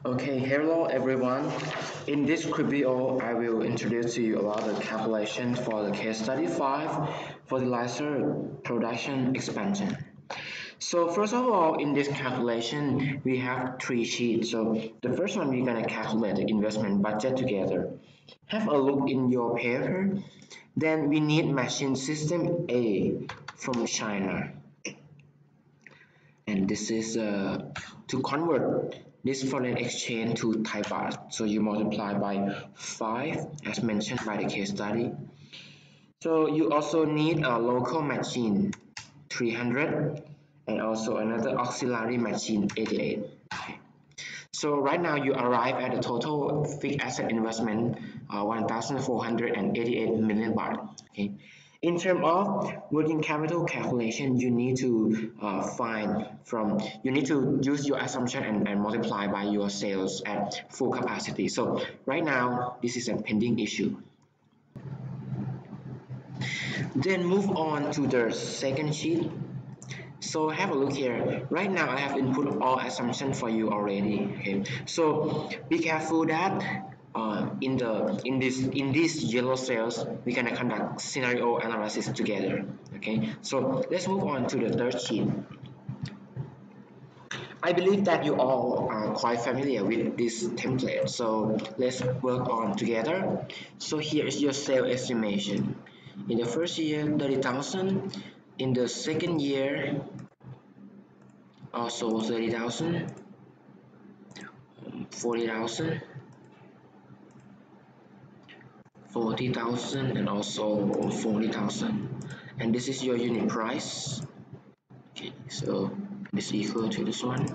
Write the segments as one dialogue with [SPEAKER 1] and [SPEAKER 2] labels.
[SPEAKER 1] Okay, hello everyone. In this quick video, I will introduce to you about the calculation for the case study 5, fertilizer production expansion. So first of all, in this calculation, we have three sheets. So the first one, we're gonna calculate the investment budget together. Have a look in your paper. Then we need machine system A from China. And this is to convert this foreign exchange to Thai baht. So you multiply by 5 as mentioned by the case study. So you also need a local machine 300 and also another auxiliary machine 88. Okay. So right now you arrive at the total fixed asset investment 1,488 million baht. Okay. In terms of working capital calculation, you need to you need to use your assumption and multiply by your sales at full capacity. So right now, this is a pending issue. Then move on to the second sheet. So have a look here. Right now, I have input all assumptions for you already. Okay. So be careful that in these yellow cells, we're gonna conduct scenario analysis together. Okay. So let's move on to the third sheet. I believe that you all are quite familiar with this template. So let's work on together. So here is your sale estimation. In the first year, 30,000. In the second year, also 30,000, 40,000, 40,000, and also 40,000. And this is your unit price. Okay, so this is equal to this one.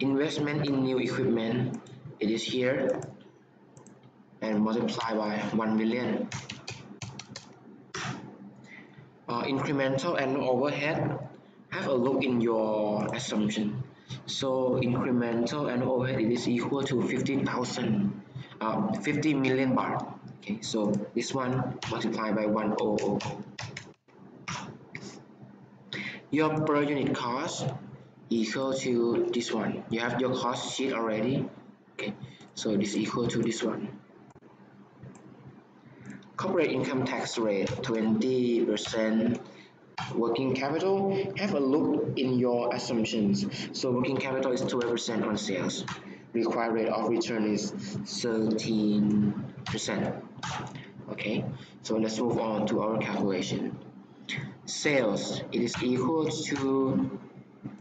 [SPEAKER 1] Investment in new equipment, it is here, and multiply by 1 million. Incremental annual overhead, have a look in your assumption. So incremental annual overhead, it is equal to 50,000, 50 million baht. Okay, so this one multiplied by 1,000. Your per unit cost equal to this one. You have your cost sheet already. Okay, so this equal to this one. Corporate income tax rate 20%. Working capital, have a look in your assumptions. So working capital is 12% on sales. Required rate of return is 13%. Okay, so let's move on to our calculation. Sales, it is equal to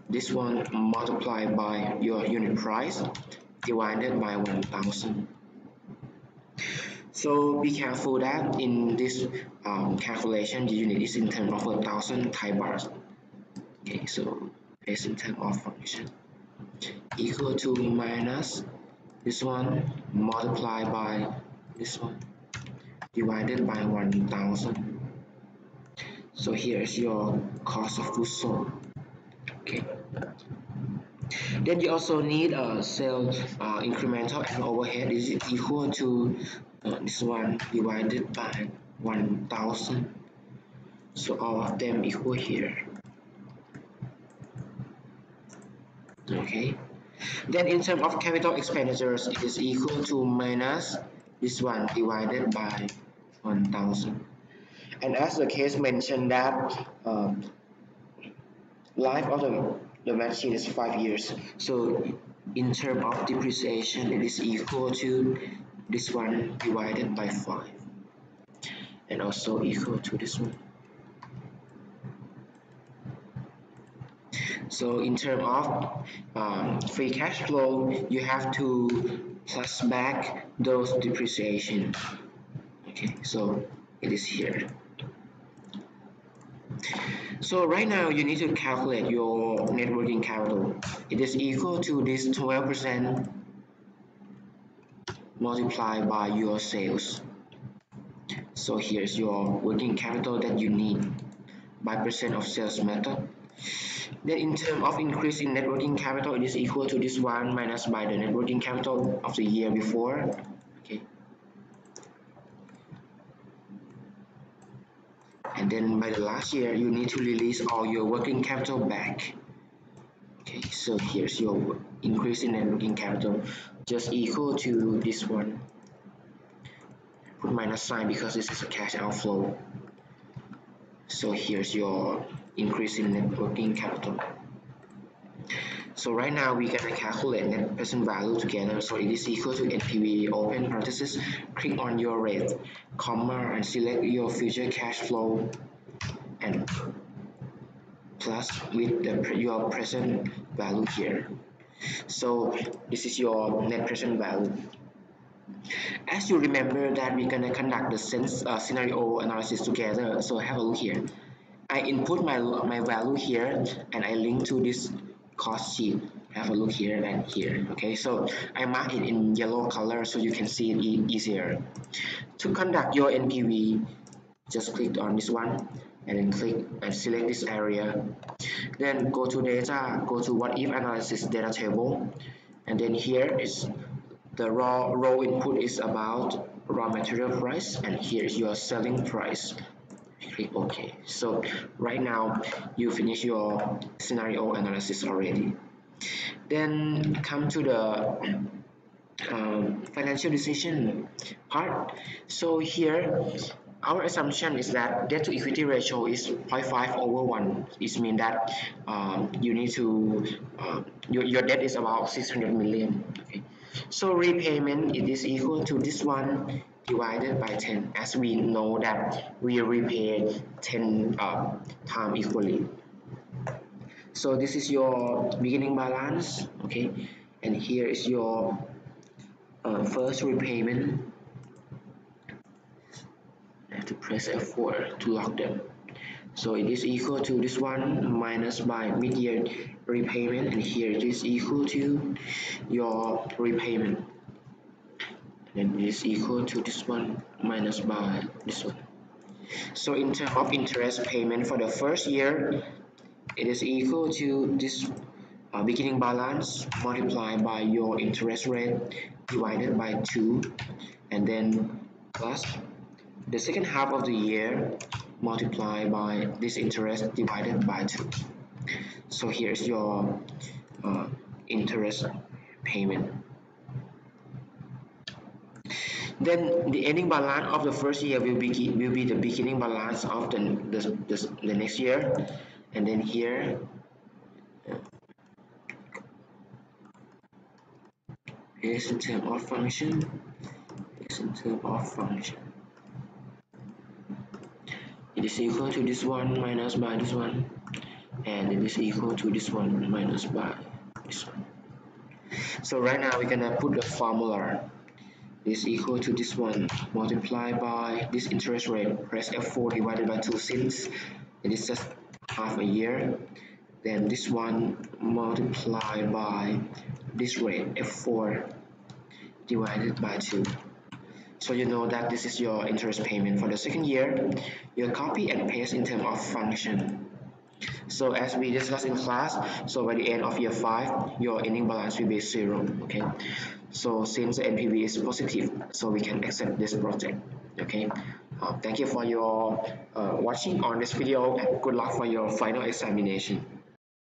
[SPEAKER 1] this one multiplied by your unit price divided by 1,000. So be careful that in this calculation, the unit is in terms of 1,000 Thai baht. Okay, so it's in terms of function equal to minus this one multiplied by this one divided by 1,000. So here is your cost of goods sold. Okay. Then you also need a sales incremental and overhead is equal to this one divided by 1,000. So all of them equal here. Okay. Then in terms of capital expenditures, it is equal to minus this one divided by 1,000. And as the case mentioned that life of the machine is 5 years. So in terms of depreciation, it is equal to this one divided by 5. And also equal to this one. So in terms of free cash flow, you have to plus back those depreciation. Okay, so it is here. So right now you need to calculate your net working capital. It is equal to this 12% multiplied by your sales. So here's your working capital that you need by percent of sales method. Then in terms of increase in net working capital, it is equal to this one minus by the net working capital of the year before. Okay. And then by the last year, you need to release all your working capital back. Okay. Okay, so here's your increase in net working capital, just equal to this one. Put minus sign because this is a cash outflow. So here's your increase in net working capital. So right now we're gonna calculate net present value together. So it is equal to NPV, open parenthesis, click on your rate, comma, and select your future cash flow, and plus with your present value here. So this is your net present value. As you remember that we're gonna conduct the scenario analysis together. So have a look here. I input my value here and I link to this cost sheet. Have a look here and here. Okay, so I mark it in yellow color so you can see it easier. To conduct your NPV, just click on this one and then click and select this area. Then go to data, go to what if analysis data table, and then here is the raw input is about raw material price, and here is your selling price. Click OK. So right now you finish your scenario analysis already. Then come to the financial decision part. So here our assumption is that debt to equity ratio is 0.5/1. It means that you need to your debt is about 600 million. Okay. So repayment, it is equal to this one divided by 10, as we know that we repay 10 times equally. So this is your beginning balance, okay, and here is your first repayment. I have to press F4 to lock them. So it is equal to this one minus by mid-year repayment, and here it is equal to your repayment, and it is equal to this one minus by this one. So in terms of interest payment for the first year, it is equal to this beginning balance multiplied by your interest rate divided by 2, and then plus the second half of the year multiplied by this interest divided by 2. So here's your interest payment. Then the ending balance of the first year will be the beginning balance of the next year, and then here is in terms of function. Is in terms of function. It is equal to this one minus by this one, and it is equal to this one minus by this one. So right now we're gonna put the formula. Is equal to this one multiplied by this interest rate. Press F4 divided by 2 since it is just half a year. Then this one multiplied by this rate F4 divided by 2. So you know that this is your interest payment for the second year. You copy and paste in terms of function. So as we discussed in class, so by the end of year 5, your ending balance will be 0. Okay. So since the NPV is positive, so we can accept this project. Okay. Thank you for your watching on this video, and good luck for your final examination.